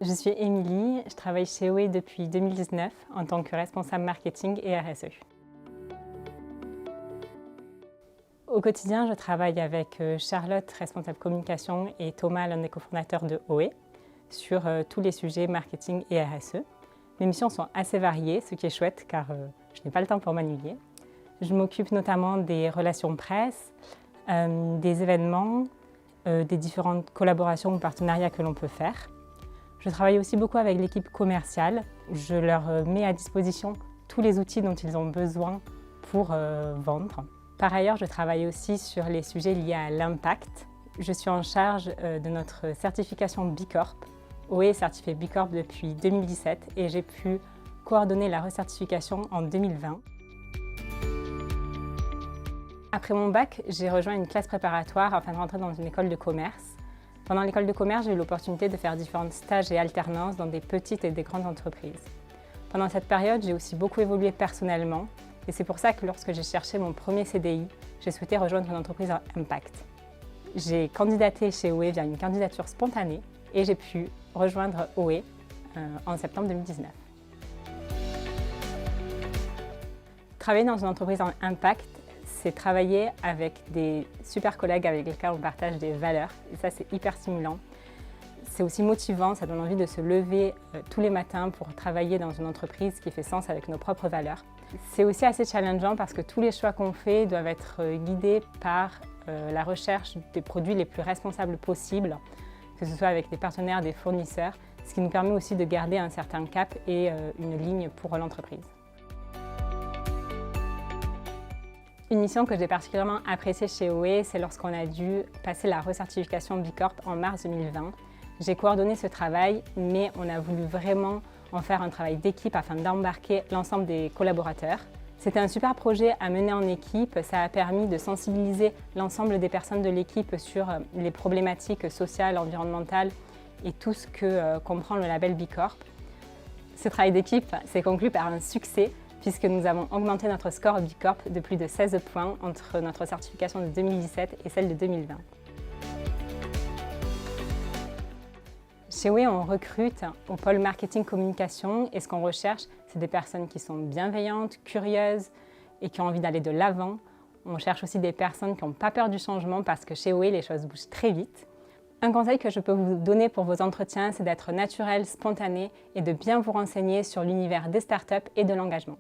Je suis Émilie, je travaille chez OE depuis 2019 en tant que responsable marketing et RSE. Au quotidien, je travaille avec Charlotte, responsable communication, et Thomas, l'un des cofondateurs de OE, sur tous les sujets marketing et RSE. Mes missions sont assez variées, ce qui est chouette car je n'ai pas le temps pour m'ennuyer. Je m'occupe notamment des relations presse, des événements, des différentes collaborations ou partenariats que l'on peut faire. Je travaille aussi beaucoup avec l'équipe commerciale. Je leur mets à disposition tous les outils dont ils ont besoin pour vendre. Par ailleurs, je travaille aussi sur les sujets liés à l'impact. Je suis en charge de notre certification B Corp. OE est certifié B Corp depuis 2017 et j'ai pu coordonner la recertification en 2020. Après mon bac, j'ai rejoint une classe préparatoire afin de rentrer dans une école de commerce. Pendant l'école de commerce, j'ai eu l'opportunité de faire différents stages et alternances dans des petites et des grandes entreprises. Pendant cette période, j'ai aussi beaucoup évolué personnellement et c'est pour ça que lorsque j'ai cherché mon premier CDI, j'ai souhaité rejoindre une entreprise à impact. J'ai candidaté chez OE via une candidature spontanée et j'ai pu rejoindre OE en septembre 2019. Travailler dans une entreprise en impact, c'est travailler avec des super collègues avec lesquels on partage des valeurs et ça c'est hyper stimulant. C'est aussi motivant, ça donne envie de se lever tous les matins pour travailler dans une entreprise qui fait sens avec nos propres valeurs. C'est aussi assez challengeant parce que tous les choix qu'on fait doivent être guidés par la recherche des produits les plus responsables possibles, que ce soit avec des partenaires, des fournisseurs, ce qui nous permet aussi de garder un certain cap et une ligne pour l'entreprise. Une mission que j'ai particulièrement appréciée chez OE, c'est lorsqu'on a dû passer la recertification B Corp en mars 2020. J'ai coordonné ce travail, mais on a voulu vraiment en faire un travail d'équipe afin d'embarquer l'ensemble des collaborateurs. C'était un super projet à mener en équipe, ça a permis de sensibiliser l'ensemble des personnes de l'équipe sur les problématiques sociales, environnementales et tout ce que comprend le label B Corp. Ce travail d'équipe s'est conclu par un succès, puisque nous avons augmenté notre score B Corp de plus de 16 points entre notre certification de 2017 et celle de 2020. Chez OE, on recrute au pôle marketing communication et ce qu'on recherche, c'est des personnes qui sont bienveillantes, curieuses et qui ont envie d'aller de l'avant. On cherche aussi des personnes qui n'ont pas peur du changement parce que chez OE, les choses bougent très vite. Un conseil que je peux vous donner pour vos entretiens, c'est d'être naturel, spontané et de bien vous renseigner sur l'univers des startups et de l'engagement.